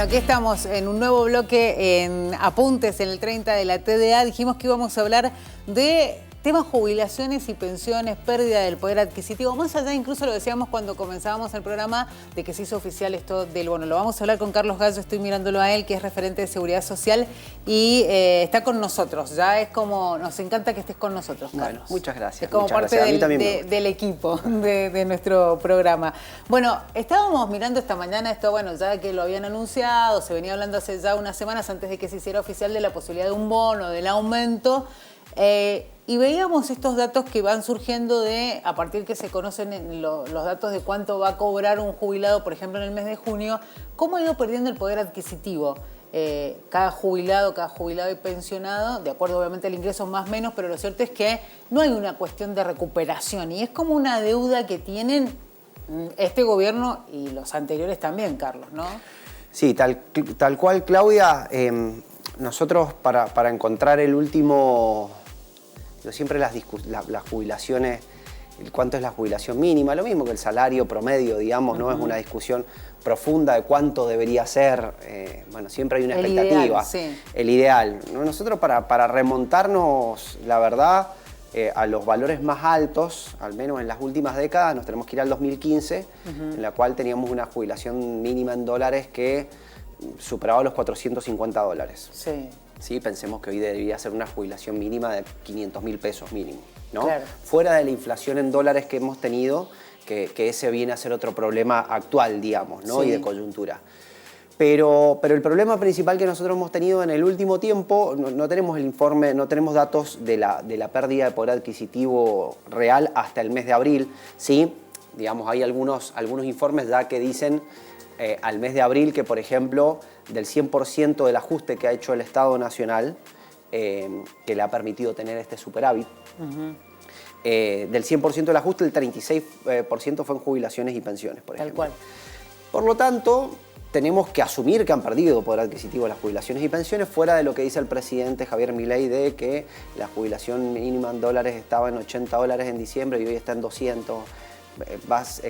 aquí estamos en un nuevo bloque en Apuntes en el 30 de la TDA. Dijimos que íbamos a hablar de temas jubilaciones y pensiones, pérdida del poder adquisitivo. Más allá, incluso lo decíamos cuando comenzábamos el programa, de que se hizo oficial esto del bono. Lo vamos a hablar con Carlos Gallo, estoy mirándolo a él, que es referente de Seguridad Social y está con nosotros. Ya es como, nos encanta que estés con nosotros, Carlos. Bueno, muchas gracias. Es como parte del equipo de nuestro programa. Bueno, estábamos mirando esta mañana esto, bueno, ya que lo habían anunciado, se venía hablando hace ya unas semanas antes de que se hiciera oficial de la posibilidad de un bono, del aumento, y veíamos estos datos que van surgiendo a partir que se conocen los datos de cuánto va a cobrar un jubilado, por ejemplo, en el mes de junio, cómo ha ido perdiendo el poder adquisitivo cada jubilado y pensionado, de acuerdo obviamente al ingreso más o menos, pero lo cierto es que no hay una cuestión de recuperación y es como una deuda que tienen este gobierno y los anteriores también, Carlos, ¿no? Sí, tal cual, Claudia. Nosotros para encontrar el último... Siempre las jubilaciones, cuánto es la jubilación mínima, lo mismo que el salario promedio, digamos, ¿no? Es una discusión profunda de cuánto debería ser. Bueno, siempre hay una expectativa. Ideal, sí. El ideal. Nosotros para remontarnos, la verdad, a los valores más altos, al menos en las últimas décadas, nos tenemos que ir al 2015, en la cual teníamos una jubilación mínima en dólares que superaba los $450. Sí. Sí, pensemos que hoy debería ser una jubilación mínima de 500.000 pesos mínimo, ¿no? Claro. Fuera de la inflación en dólares que hemos tenido, que ese viene a ser otro problema actual, digamos, ¿no? Sí. Y de coyuntura. Pero el problema principal que nosotros hemos tenido en el último tiempo, no tenemos el informe, no tenemos datos de la pérdida de poder adquisitivo real hasta el mes de abril, ¿sí? Digamos, hay algunos informes ya que dicen al mes de abril que, por ejemplo, del 100% del ajuste que ha hecho el Estado Nacional, que le ha permitido tener este superávit, del 100% del ajuste, el 36% fue en jubilaciones y pensiones, por ejemplo. Tal cual. Por lo tanto, tenemos que asumir que han perdido poder adquisitivo las jubilaciones y pensiones, fuera de lo que dice el presidente Javier Milei de que la jubilación mínima en dólares estaba en $80 en diciembre y hoy está en 200.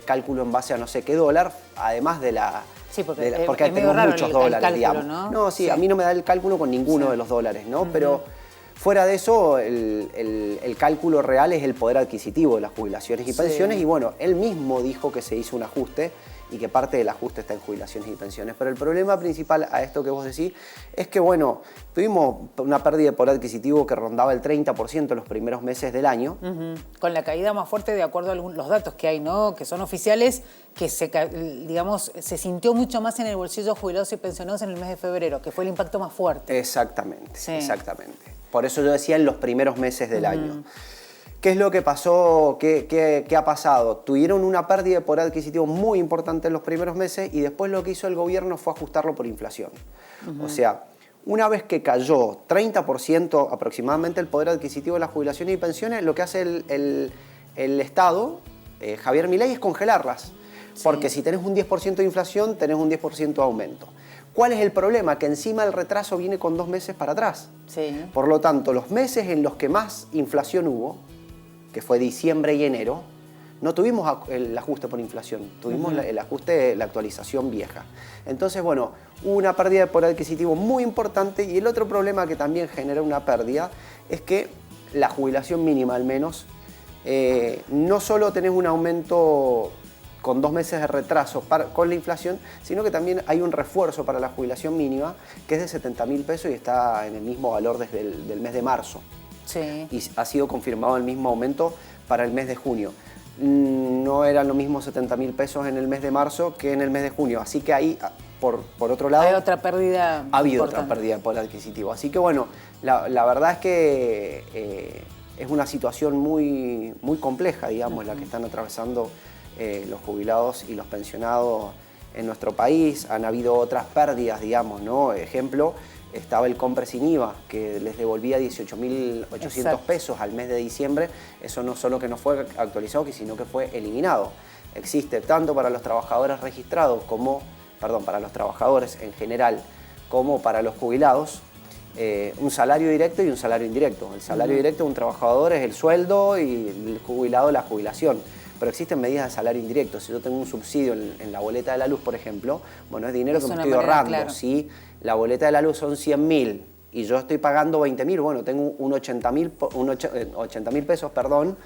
Cálculo en base a no sé qué dólar, además de la... Sí, porque tenemos muchos dólares, cálculo, digamos. ¿no? Sí, a mí no me da el cálculo con ninguno de los dólares, ¿no? Pero fuera de eso, el cálculo real es el poder adquisitivo de las jubilaciones y pensiones. Y bueno, él mismo dijo que se hizo un ajuste y que parte del ajuste está en jubilaciones y pensiones. Pero el problema principal a esto que vos decís es que, bueno, tuvimos una pérdida de poder adquisitivo que rondaba el 30% en los primeros meses del año. Con la caída más fuerte, de acuerdo a los datos que hay, ¿no? Que son oficiales, que se sintió mucho más en el bolsillo de jubilados y pensionados en el mes de febrero, que fue el impacto más fuerte. Exactamente, sí. Exactamente. Por eso yo decía en los primeros meses del año. ¿Qué es lo que pasó? ¿Qué ha pasado? Tuvieron una pérdida de poder adquisitivo muy importante en los primeros meses y después lo que hizo el gobierno fue ajustarlo por inflación. O sea, una vez que cayó 30% aproximadamente el poder adquisitivo de las jubilaciones y pensiones, lo que hace el Estado, Javier Milei, es congelarlas. Sí. Porque si tenés un 10% de inflación, tenés un 10% de aumento. ¿Cuál es el problema? Que encima el retraso viene con 2 meses para atrás. Sí. Por lo tanto, los meses en los que más inflación hubo, que fue diciembre y enero, no tuvimos el ajuste por inflación, tuvimos el ajuste, la actualización vieja. Entonces, bueno, hubo una pérdida de poder adquisitivo muy importante y el otro problema que también genera una pérdida es que la jubilación mínima, al menos, no solo tenés un aumento con 2 meses de retraso con la inflación, sino que también hay un refuerzo para la jubilación mínima que es de 70.000 pesos y está en el mismo valor desde el mes de marzo. Sí. Y ha sido confirmado el mismo aumento para el mes de junio. No eran lo mismo 70.000 pesos en el mes de marzo que en el mes de junio. Así que ahí, por otro lado... Hay otra pérdida. Ha habido otra pérdida de poder adquisitivo. Así que bueno, la verdad es que es una situación muy, muy compleja, digamos, la que están atravesando los jubilados y los pensionados en nuestro país. Han habido otras pérdidas, digamos, ¿no? Ejemplo, estaba el compre sin IVA, que les devolvía 18.800 pesos al mes de diciembre. Eso no solo que no fue actualizado, sino que fue eliminado. Existe tanto para los trabajadores registrados para los trabajadores en general, como para los jubilados, un salario directo y un salario indirecto. El salario directo de un trabajador es el sueldo y el jubilado la jubilación. pero existen medidas de salario indirecto. Si yo tengo un subsidio en la boleta de la luz, por ejemplo, bueno, es dinero que me estoy ahorrando. Claro. Si la boleta de la luz son 100.000 y yo estoy pagando 20.000, bueno, tengo un 80.000 pesos, perdón,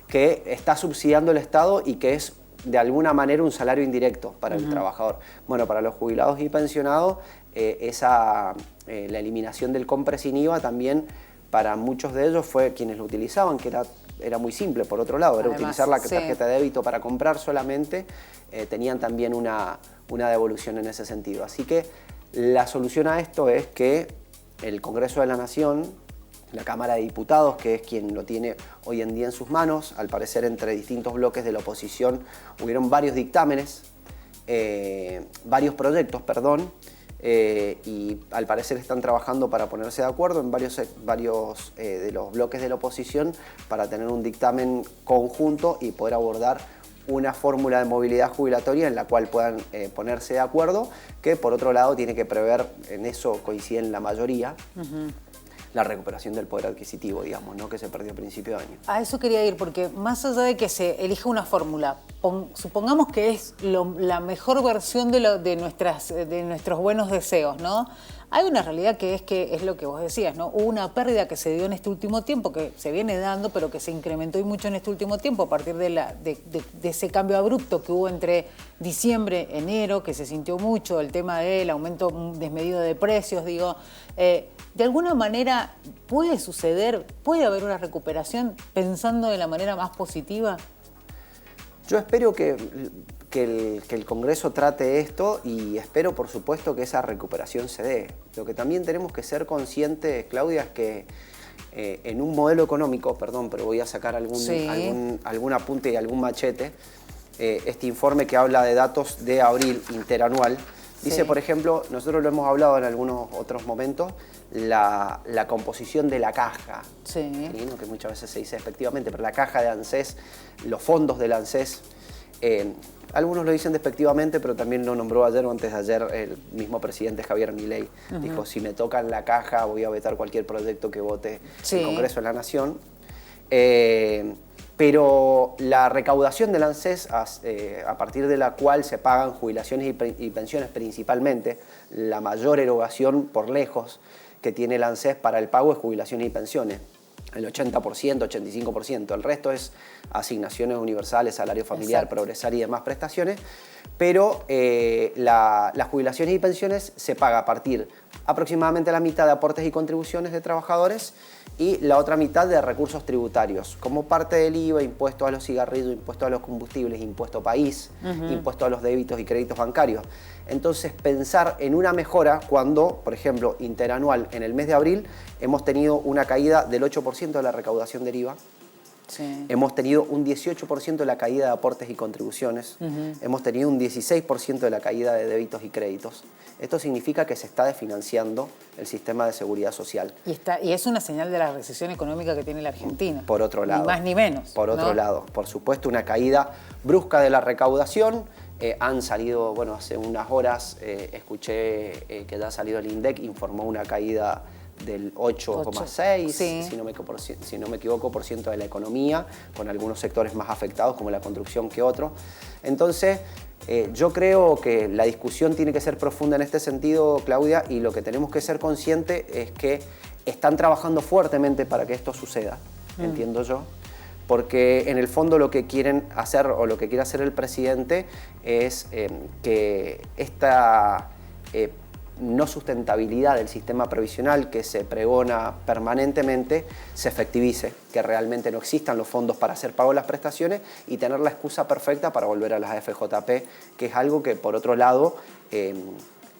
que está subsidiando el Estado y que es de alguna manera un salario indirecto para el trabajador. Bueno, para los jubilados y pensionados, la eliminación del compre sin IVA también para muchos de ellos fue quienes lo utilizaban, que era muy simple, por otro lado, era utilizar la tarjeta de débito para comprar solamente, tenían también una devolución en ese sentido. Así que la solución a esto es que el Congreso de la Nación, la Cámara de Diputados, que es quien lo tiene hoy en día en sus manos, al parecer entre distintos bloques de la oposición hubieron varios dictámenes, varios proyectos, perdón, y al parecer están trabajando para ponerse de acuerdo en varios de los bloques de la oposición para tener un dictamen conjunto y poder abordar una fórmula de movilidad jubilatoria en la cual puedan ponerse de acuerdo, que por otro lado tiene que prever, en eso coinciden la mayoría, la recuperación del poder adquisitivo, digamos, ¿no? Que se perdió a principio de año. A eso quería ir, porque más allá de que se elija una fórmula, supongamos que es la mejor versión de nuestros buenos deseos, ¿no? Hay una realidad que es lo que vos decías, ¿no? Hubo una pérdida que se dio en este último tiempo, que se viene dando, pero que se incrementó y mucho en este último tiempo a partir de ese cambio abrupto que hubo entre diciembre, enero, que se sintió mucho, el tema del aumento desmedido de precios, digo. De alguna manera, ¿puede suceder, puede haber una recuperación pensando de la manera más positiva? Yo espero que el Congreso trate esto y espero, por supuesto, que esa recuperación se dé. Lo que también tenemos que ser conscientes, Claudia, es que en un modelo económico, perdón, pero voy a sacar algún apunte y algún machete, este informe que habla de datos de abril interanual, dice, por ejemplo, nosotros lo hemos hablado en algunos otros momentos, la composición de la caja, ¿sí? ¿No? Que muchas veces se dice despectivamente, pero la caja de ANSES, los fondos del ANSES, algunos lo dicen despectivamente, pero también lo nombró ayer o antes de ayer el mismo presidente Javier Milei. Dijo, si me tocan la caja voy a vetar cualquier proyecto que vote el Congreso de la Nación. Pero la recaudación del ANSES, a partir de la cual se pagan jubilaciones y pensiones principalmente, la mayor erogación por lejos que tiene el ANSES para el pago es jubilaciones y pensiones. El 80%, 85%. El resto es asignaciones universales, salario familiar, progresar y demás prestaciones. Pero las jubilaciones y pensiones se paga a partir aproximadamente la mitad de aportes y contribuciones de trabajadores y la otra mitad de recursos tributarios, como parte del IVA, impuesto a los cigarrillos, impuesto a los combustibles, impuesto país, impuesto a los débitos y créditos bancarios. Entonces, pensar en una mejora cuando, por ejemplo, interanual, en el mes de abril, hemos tenido una caída del 8% de la recaudación del IVA. Sí. Hemos tenido un 18% de la caída de aportes y contribuciones, hemos tenido un 16% de la caída de débitos y créditos. Esto significa que se está desfinanciando el sistema de seguridad social. Y es una señal de la recesión económica que tiene la Argentina. Por otro lado. Ni más ni menos. Por otro lado, por supuesto, una caída brusca de la recaudación. Han salido, bueno, hace unas horas escuché que ya ha salido el INDEC, informó una caída del 8,6, si no me equivoco, por ciento de la economía, con algunos sectores más afectados como la construcción que otros. Entonces, yo creo que la discusión tiene que ser profunda en este sentido, Claudia, y lo que tenemos que ser conscientes es que están trabajando fuertemente para que esto suceda, entiendo yo, porque en el fondo lo que quieren hacer o lo que quiere hacer el presidente es que esta no sustentabilidad del sistema previsional que se pregona permanentemente se efectivice, que realmente no existan los fondos para hacer pago de las prestaciones y tener la excusa perfecta para volver a las AFJP, que es algo que por otro lado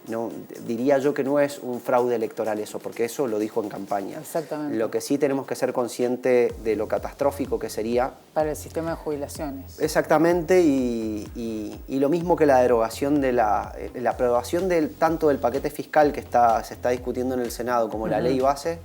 no, diría yo que no es un fraude electoral eso, porque eso lo dijo en campaña. Exactamente. Lo que sí tenemos que ser conscientes de lo catastrófico que sería para el sistema de jubilaciones. Exactamente, y lo mismo que la derogación de la aprobación tanto del paquete fiscal que se está discutiendo en el Senado como la ley base,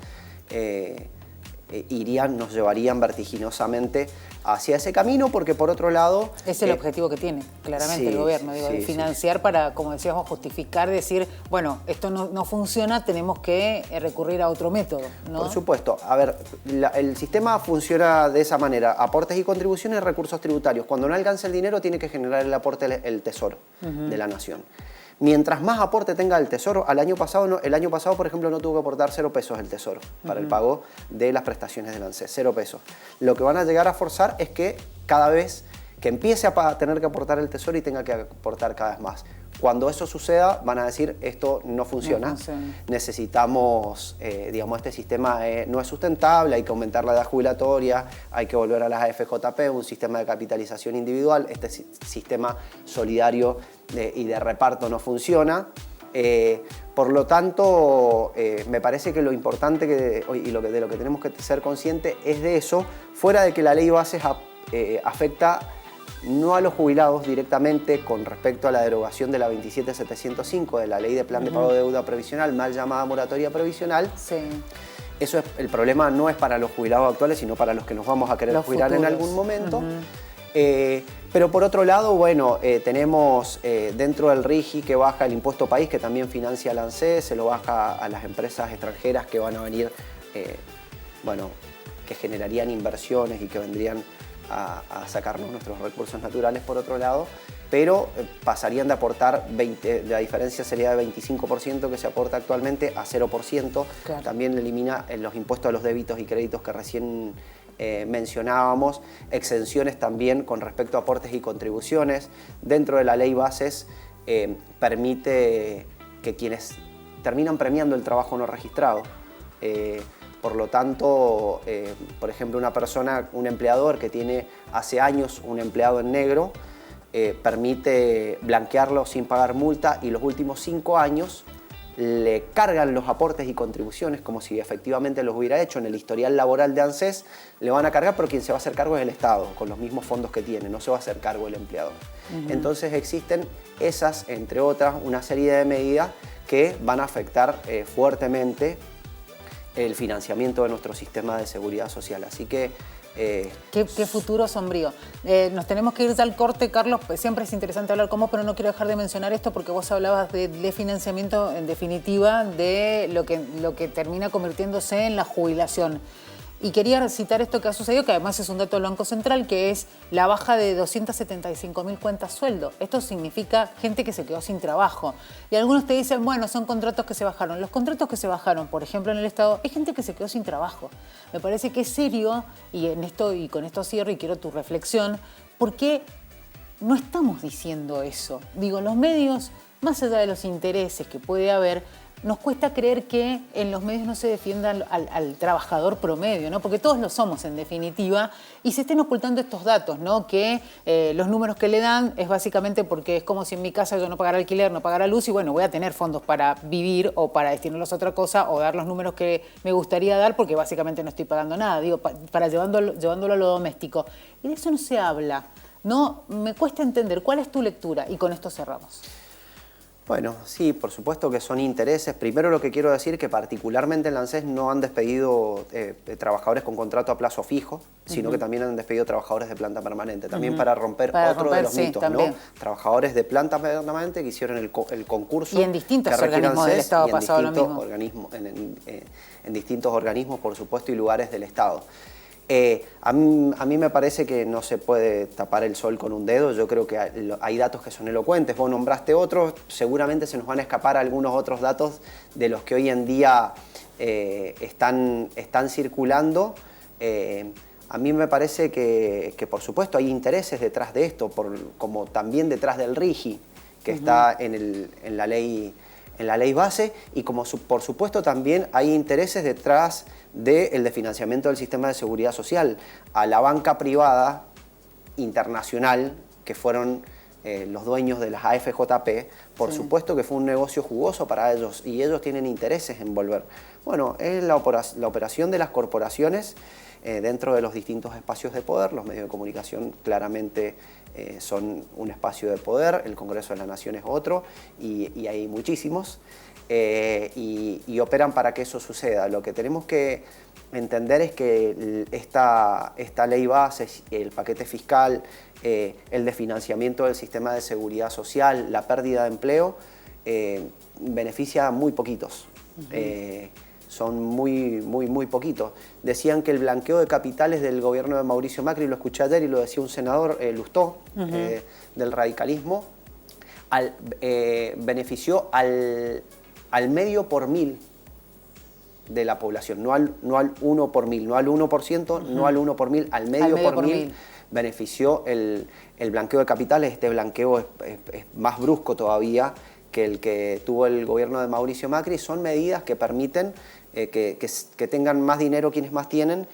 nos llevarían vertiginosamente hacia ese camino, porque por otro lado... Es el objetivo que tiene, claramente, sí, el gobierno, digo, sí, de financiar para, como decíamos, justificar, decir, bueno, esto no funciona, tenemos que recurrir a otro método, ¿no? Por supuesto. A ver, el sistema funciona de esa manera. Aportes y contribuciones, recursos tributarios. Cuando no alcanza el dinero, tiene que generar el aporte el Tesoro de la Nación. Mientras más aporte tenga el Tesoro, el año pasado, por ejemplo, no tuvo que aportar 0 pesos el Tesoro para el pago de las prestaciones del ANSES, 0 pesos. Lo que van a llegar a forzar es que cada vez que empiece a tener que aportar el Tesoro y tenga que aportar cada vez más. Cuando eso suceda, van a decir, esto no funciona, necesitamos, digamos, este sistema no es sustentable, hay que aumentar la edad jubilatoria, hay que volver a las AFJP, un sistema de capitalización individual, este sistema solidario y de reparto no funciona. Por lo tanto, me parece que lo importante de lo que tenemos que ser conscientes es de eso, fuera de que la ley bases afecta no a los jubilados directamente con respecto a la derogación de la 27705 de la Ley de Plan de Pago de Deuda Previsional, mal llamada moratoria previsional. Sí. Eso el problema no es para los jubilados actuales, sino para los que nos vamos a querer jubilar en algún momento. Pero por otro lado, bueno, tenemos dentro del RIGI que baja el impuesto país, que también financia el ANSES, se lo baja a las empresas extranjeras que van a venir, bueno, que generarían inversiones y que vendrían a sacarnos nuestros recursos naturales por otro lado, pero pasarían de aportar la diferencia sería de 25% que se aporta actualmente a 0%. Claro. También elimina los impuestos a los débitos y créditos que recién mencionábamos, exenciones también con respecto a aportes y contribuciones. Dentro de la ley bases permite que quienes terminan premiando el trabajo no registrado, por lo tanto, por ejemplo, un empleador que tiene hace años un empleado en negro, permite blanquearlo sin pagar multa y los últimos 5 años le cargan los aportes y contribuciones como si efectivamente los hubiera hecho en el historial laboral de ANSES, le van a cargar, pero quien se va a hacer cargo es el Estado, con los mismos fondos que tiene, no se va a hacer cargo el empleador. Entonces existen esas, entre otras, una serie de medidas que van a afectar fuertemente el financiamiento de nuestro sistema de seguridad social. Así que... Qué futuro sombrío. Nos tenemos que ir al corte, Carlos. Siempre es interesante hablar con vos, pero no quiero dejar de mencionar esto porque vos hablabas de financiamiento, en definitiva, de lo que termina convirtiéndose en la jubilación. Y quería citar esto que ha sucedido, que además es un dato del Banco Central, que es la baja de 275.000 cuentas sueldo. Esto significa gente que se quedó sin trabajo. Y algunos te dicen, bueno, son contratos que se bajaron. Los contratos que se bajaron, por ejemplo, en el Estado, es gente que se quedó sin trabajo. Me parece que es serio, y con esto cierro y quiero tu reflexión, porque no estamos diciendo eso. Digo, los medios, más allá de los intereses que puede haber, nos cuesta creer que en los medios no se defienda al trabajador promedio, ¿no? Porque todos lo somos, en definitiva, y se estén ocultando estos datos, ¿no? Que los números que le dan es básicamente porque es como si en mi casa yo no pagara alquiler, no pagara luz, y bueno, voy a tener fondos para vivir o para destinarlos a otra cosa o dar los números que me gustaría dar porque básicamente no estoy pagando nada, digo, para llevándolo a lo doméstico. Y de eso no se habla, ¿no? Me cuesta entender. ¿Cuál es tu lectura? Y con esto cerramos. Bueno, sí, por supuesto que son intereses. Primero lo que quiero decir es que particularmente en la ANSES no han despedido trabajadores con contrato a plazo fijo, sino que también han despedido trabajadores de planta permanente. También para romper otro de los mitos, también, ¿no? Trabajadores de planta permanente que hicieron el concurso. Y en distintos organismos del Estado ha pasado lo mismo. En distintos organismos, por supuesto, y lugares del Estado. A mí me parece que no se puede tapar el sol con un dedo. Yo creo que hay datos que son elocuentes. Vos nombraste otros, seguramente se nos van a escapar algunos otros datos de los que hoy en día están circulando. A mí me parece que por supuesto hay intereses detrás de esto, como también detrás del RIGI, que está en la ley base, y como por supuesto también hay intereses detrás del financiamiento del sistema de seguridad social. A la banca privada internacional, que fueron los dueños de las AFJP, por supuesto que fue un negocio jugoso para ellos, y ellos tienen intereses en volver. Bueno, es la operación de las corporaciones dentro de los distintos espacios de poder. Los medios de comunicación claramente son un espacio de poder, el Congreso de la Nación es otro, y hay muchísimos, y operan para que eso suceda. Lo que tenemos que entender es que esta ley base, el paquete fiscal, el desfinanciamiento del sistema de seguridad social, la pérdida de empleo, beneficia a muy poquitos. Son muy poquitos. Decían que el blanqueo de capitales del gobierno de Mauricio Macri, lo escuché ayer y lo decía un senador, Lustó, del radicalismo, benefició al medio por mil de la población, no al 1 por mil, no al 1%, no al 1 por mil, al medio por mil. Benefició el blanqueo de capitales. Este blanqueo es más brusco todavía que el que tuvo el gobierno de Mauricio Macri. Son medidas que permiten que tengan más dinero quienes más tienen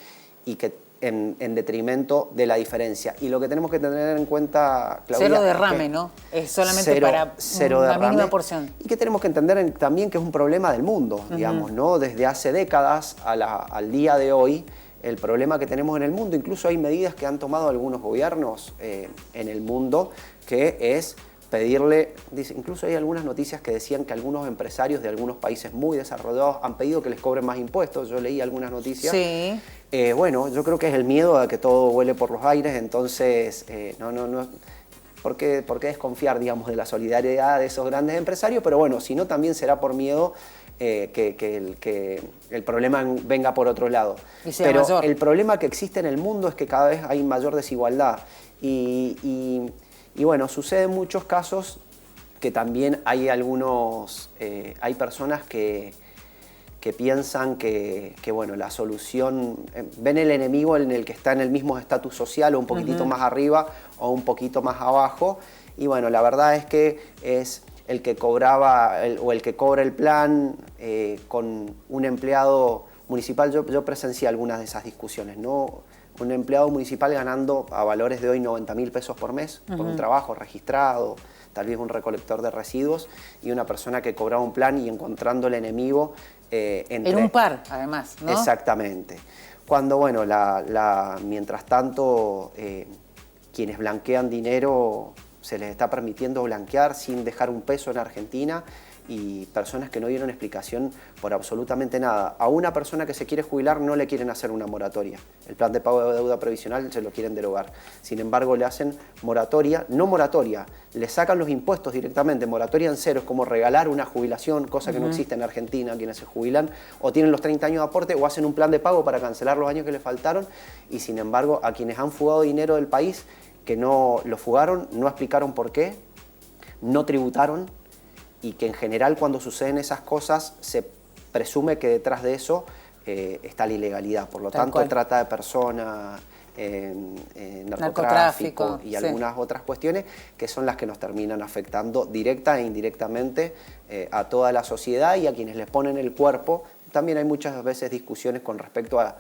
y que en detrimento de la diferencia. Y lo que tenemos que tener en cuenta, Claudia... Cero derrame, ¿no? Es solamente para una mínima porción. Y que tenemos que entender también que es un problema del mundo, digamos, ¿no? Desde hace décadas al día de hoy, el problema que tenemos en el mundo, incluso hay medidas que han tomado algunos gobiernos en el mundo, que es pedirle, incluso hay algunas noticias que decían que algunos empresarios de algunos países muy desarrollados han pedido que les cobren más impuestos. Yo leí algunas noticias. Sí. Bueno, yo creo que es el miedo a que todo vuele por los aires, entonces no. ¿Por qué desconfiar, digamos, de la solidaridad de esos grandes empresarios? Pero bueno, si no, también será por miedo que el problema venga por otro lado. Pero mayor. El problema que existe en el mundo es que cada vez hay mayor desigualdad. Y bueno, sucede en muchos casos que también hay hay personas que piensan que bueno, la solución, ven el enemigo en el que está en el mismo estatus social o un poquitito más arriba o un poquito más abajo. Y bueno, la verdad es que es el que cobraba o el que cobra el plan con un empleado municipal. Yo presencié algunas de esas discusiones, ¿no? Un empleado municipal ganando a valores de hoy 90.000 pesos por mes por un trabajo registrado, tal vez un recolector de residuos, y una persona que cobraba un plan y encontrando el enemigo en un par, además, ¿no? Exactamente. Cuando, bueno, mientras tanto, quienes blanquean dinero se les está permitiendo blanquear sin dejar un peso en Argentina, y personas que no dieron explicación por absolutamente nada. A una persona que se quiere jubilar no le quieren hacer una moratoria. El plan de pago de deuda previsional se lo quieren derogar. Sin embargo, le hacen moratoria, no moratoria, le sacan los impuestos directamente. Moratoria en cero es como regalar una jubilación, cosa que no existe en Argentina. Quienes se jubilan o tienen los 30 años de aporte o hacen un plan de pago para cancelar los años que les faltaron, y sin embargo, a quienes han fugado dinero del país, que no lo fugaron, no explicaron por qué, no tributaron, y que en general cuando suceden esas cosas se presume que detrás de eso está la ilegalidad. Por lo tanto, trata de personas, narcotráfico y algunas otras cuestiones que son las que nos terminan afectando directa e indirectamente a toda la sociedad y a quienes les ponen el cuerpo. También hay muchas veces discusiones con respecto a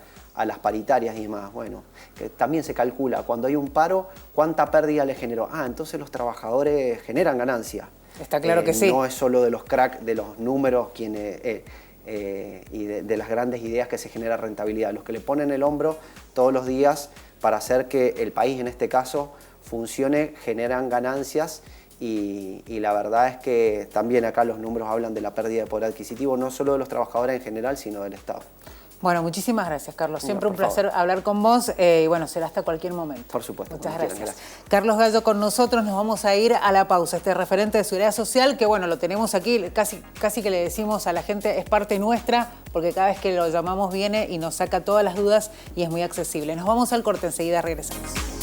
las paritarias y demás. Bueno, que también se calcula cuando hay un paro cuánta pérdida le generó. Entonces los trabajadores generan ganancia. Está claro que sí. No es solo de los cracks, de los números y de las grandes ideas que se genera rentabilidad. Los que le ponen el hombro todos los días para hacer que el país, en este caso, funcione, generan ganancias y la verdad es que también acá los números hablan de la pérdida de poder adquisitivo, no solo de los trabajadores en general, sino del Estado. Bueno, muchísimas gracias, Carlos. Siempre un placer hablar con vos y bueno, será hasta cualquier momento. Por supuesto. Muchas gracias. Carlos Gallo con nosotros, nos vamos a ir a la pausa. Este referente de seguridad social, que bueno, lo tenemos aquí, casi que le decimos a la gente, es parte nuestra, porque cada vez que lo llamamos viene y nos saca todas las dudas y es muy accesible. Nos vamos al corte, enseguida regresamos.